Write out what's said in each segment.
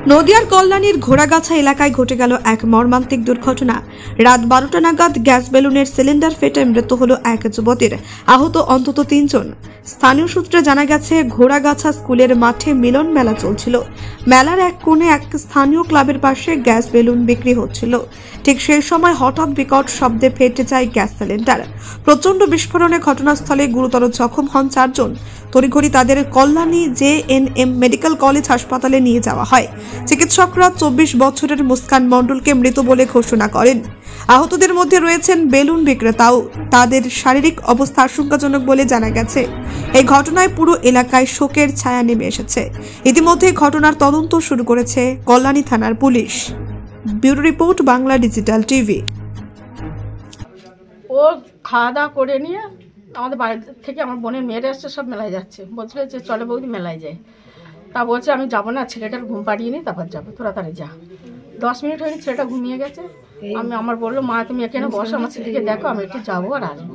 নদিয়ার কল্যাণীর ঘোড়াগাছা এলাকায় ঘটে গেল এক মর্মান্তিক দুর্ঘটনা। রাত 12টা নাগাদ গ্যাস বেলুনের সিলিন্ডার ফেটে মৃত্যু হলো এক যুবতীর, আহত অন্তত 3 জন। স্থানীয় সূত্রে জানা গেছে, ঘোড়াগাছা স্কুলের মাঠে মিলন মেলা চলছিল। মেলার এক কোণে এক স্থানীয় ক্লাবের পাশে গ্যাস বেলুন বিক্রি হচ্ছিল। ঠিক সেই সময় হঠাৎ বিকট শব্দে ফেটে যায় গ্যাস সিলিন্ডার। প্রচণ্ড বিস্ফোরণে ঘটনাস্থলে গুরুতর জখম হন 4 জন। তড়িঘড়ি তাদের কল্যাণী JNM মেডিকেল কলেজ হাসপাতালে নিয়ে যাওয়া হয়। চিকিৎসকরা 24 বছরের মুস্কান মণ্ডলকে মৃত বলে ঘোষণা করেন। আহতদের মধ্যে রয়েছেন বেলুন বিক্রেতাও। তাদের শারীরিক অবস্থা আশঙ্কাজনক বলে জানা গেছে। এই ঘটনায় পুরো এলাকায় শোকের ছায়া নেমে এসেছে। ইতিমধ্যে ঘটনার তদন্ত শুরু করেছে কল্যাণী থানার পুলিশ। Bureau report, Bangla digital TV. ও খাওয়া দাওয়া করে নিয়ে আমাদের বাড়ি থেকে আমার বোনের মেয়েরা আসছে, সব মেলায় যাচ্ছে। বলছিল যে চলে বৌদি মেলায় যায়। তা বলছে আমি যাবো না, ছেলেটার ঘুম পাড়িয়ে নিই, তারপর যাবো, তোরা তাড়াতাড়ি যা। 10 মিনিট হয়নি, ছেলেটা ঘুমিয়ে গেছে। আমার বললো, মা তুমি এখানে বসো, আমার ছেলেকে দেখো, আমি একটু যাবো আর আসবো।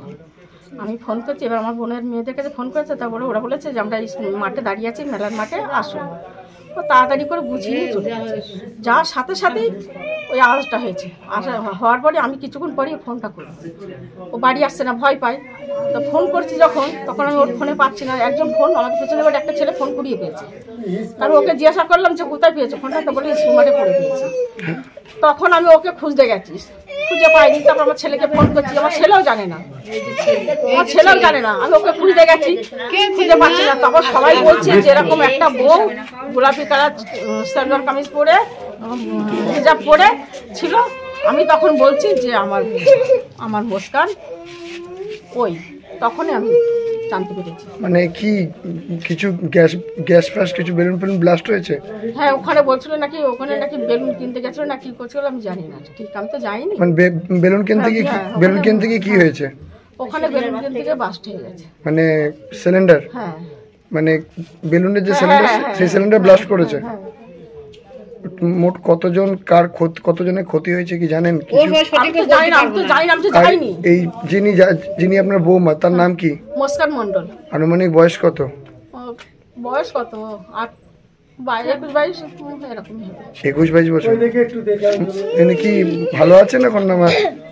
আমি ফোন করছি, এবার আমার বোনের মেয়েদের কাছে ফোন করেছে। তারপরে ওরা বলেছে যে আমরা মাঠে দাঁড়িয়ে আছি, মেলার মাঠে আসো। ও তাড়াতাড়ি করে গুছিয়ে নিয়ে চলে গেছে। যাওয়ার সাথে সাথেই ওই আওয়াজটা হয়েছে। হওয়ার পরে আমি কিছুক্ষণ পরেই ফোনটা করি। ও বাড়ি আসছে না, ভয় পাই। তো ফোন করছি যখন, তখন আমি ওর ফোনে পাচ্ছি না। একজন ফোন আমাদের পেছনে বাড়ি একটা ছেলে ফোন কুড়িয়ে পেয়েছে। তারপর ওকে জিজ্ঞাসা করলাম যে কোথায় পেয়েছে ফোনটা, তো বলে স্কুল মাঠে পড়ে পেয়েছি। তখন আমি ওকে খুঁজতে গেছি, খুঁজে পাইনি। তারপর আমার ছেলেকে ফোন করছি, আমার ছেলেও জানে না, আমি ওকে খুঁজতে গেছি, খুঁজে পাচ্ছি না। তারপর সবাই বলছে যে এরকম একটা বউ গোলাপি কালার সালোয়ার কামিজ পরে, হিজাব পরে ছিল। আমি তখন বলছি যে আমার মুস্কান ওই, তখনই আমি জানতে পেরেছি। মানে কি কিছু গ্যাস ফ্যাস কিছু বেলুন ফেলুন ব্লাস্ট হয়েছে? হ্যাঁ, ওখানে বলছিল নাকি, ওখানে নাকি বেলুন কিনতে গেছিল না কি করছিল, আমি জানি না ঠিক, আমি তো যাইনি। মানে বেলুন কিনতে গিয়ে কি হয়েছে? ওখানে বেলুন কিনতে গিয়ে বাস্ট হয়ে গেছে। মানে সিলিন্ডার? হ্যাঁ, মানে বেলুনের যে সিলিন্ডার, সেই সিলিন্ডার ব্লাস্ট করেছে। মোট কতজনের ক্ষতি হয়েছে কি জানেন? এই যিনি আপনার বৌমা, তার নাম কি? মুস্কান মণ্ডল। আনুমানিক বয়স কত? বয়স কত? 21-22 বছর। কি ভালো আছেন এখন?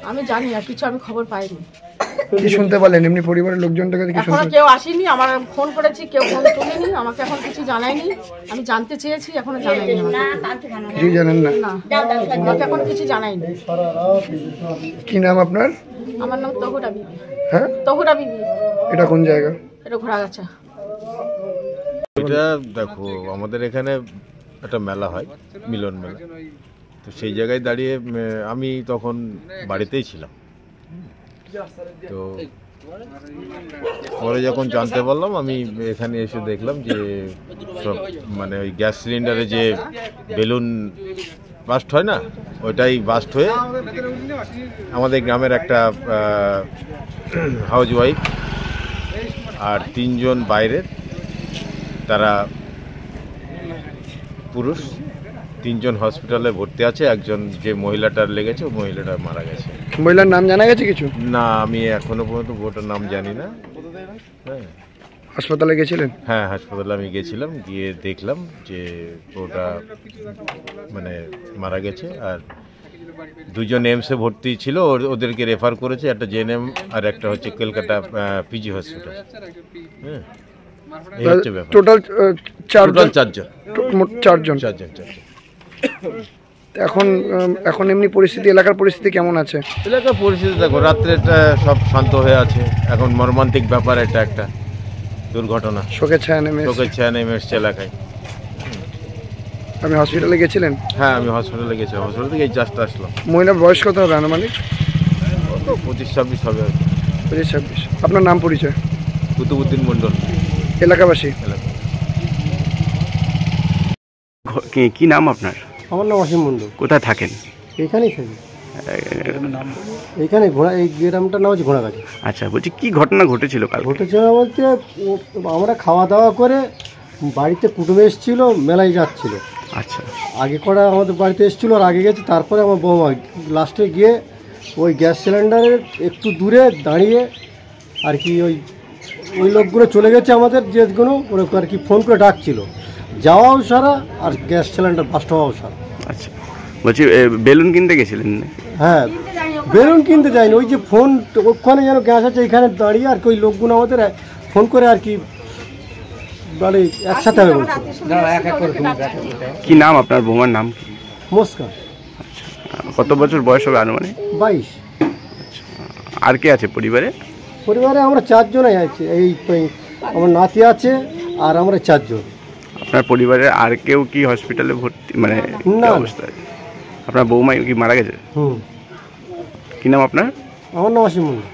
আমি জানি না কিছু, আমি খবর পাইনি। কি শুনতে পারলেন এমনি পরিবারের লোকজনটার কাছে? এখনো কেউ আসেনি, আমার ফোন করেছি, কেউ ফোন তুলেনি, আমাকে এখন কিছু জানায়নি। আমি জানতে চেয়েছি, এখনো জানায়নি। কিছু জানেন না? আমাকে এখন কিছু জানায়নি। কি নাম আপনার? আমার নাম তহুরা বিবি। হ্যাঁ, তহুরা বিবি। এটা কোন জায়গা? এটা ঘোড়াগাছা। এটা দেখো, আমাদের এখানে একটা মেলা হয়, মিলন মেলা। তো সেই জায়গায় দাঁড়িয়ে আমি তখন বাড়িতেই ছিলাম। তো পরে যখন জানতে পারলাম, আমি এখানে এসে দেখলাম যে সব মানে ওই গ্যাস সিলিন্ডারে যে বেলুন বাস্ট হয় না, ওইটাই বাস্ট হয়ে আমাদের গ্রামের একটা হাউস ওয়াইফ আর 3 জন বাইরের, তারা পুরুষ, 3 জন হসপিটালে ভর্তি আছে। একজন যে মহিলাটার লেগেছে, ওই মহিলাটা মারা গেছে। মহিলার নাম জানা গেছে কিছু? না, আমি এখনো পর্যন্ত ওটার নাম জানি না। হ্যাঁ, হাসপাতালে গেছিলেন? হ্যাঁ, হাসপাতালে আমি গেছিলাম, গিয়ে দেখলাম যে ওটা মানে মারা গেছে। আর 2 জন এমসে ভর্তি ছিল, ওদেরকে রেফার করেছে, একটা JNM আর একটা হচ্ছে কলকাতা PG হসপিটাল। হ্যাঁ, টোটাল 4 জন। এখন এমনি পরিস্থিতি, এলাকার পরিস্থিতি কেমন আছে? এলাকার পরিস্থিতি দেখো, রাত্রেটা সব শান্ত হয়ে আছে। এখন মর্মান্তিক ব্যাপার, এটা একটা দুর্ঘটনা। শোকের ছায়া নেমে এসছে এলাকায়। আপনি হসপিটালে গেছিলেন? হ্যাঁ, আমি হসপিটালে গেছিলাম, হসপিটাল থেকে জাস্ট আসলাম। মহিলার বয়স কত হবে আনুমানিক? 25-26 হবে। 25-26। আপনার নাম পরিচয়? কুতুবুদ্দিন মণ্ডল, এলাকাবাসী। কি নাম আপনার? আমার নাম অসীম মণ্ডল। কোথায় থাকেন? এখানেই থাকি, এইখানে এই গ্রামটার নাম হচ্ছে ঘোড়াগাছা। আচ্ছা, বলছি কি ঘটনা ঘটেছিল কাল? ঘটেছিল বলতে, আমরা খাওয়া দাওয়া করে বাড়িতে কুটুম এসেছিল, মেলায় যাচ্ছিল। আচ্ছা, আগে করা আমাদের বাড়িতে এসেছিল, আর আগে গেছে। তারপরে আমার বৌমা লাস্টে গিয়ে ওই গ্যাস সিলিন্ডারের একটু দূরে দাঁড়িয়ে আর কি ওই লোকগুলো চলে গেছে, আমাদের যেগুলো ওরা আর কি ফোন করে ডাকছিল। যাওয়াও সারা আর গ্যাস সিলিন্ডার ব্লাস্ট হওয়াও সারা। আচ্ছা, বলছি বেলুন কিনতে গেছিলেন নাকি? হ্যাঁ, বেলুন কিনতে যায়নি, ওই যে ফোন ওখানে যেন গ্যাস আছে এখানে দাঁড়িয়ে আর কি ওই লোকগুলো আমাদের ফোন করে আর কি মানে একসাথে হবে বলছে। কি নাম আপনার বৌমার নাম কি? মুস্কান। কত বছর বয়স হবে আনুমানিক? 22। আর কে আছে পরিবারে? পরিবারে আমরা 4 জনই আছি, এই আমার নাতি আছে আর আমরা 4 জন। আপনার পরিবারের আর কেউ কি হসপিটালে ভর্তি মানে না। অবস্থায়? আপনার বৌমা কি মারা গেছে? হুম। কি নাম আপনার? আমার নাম অসীম মন্ডল।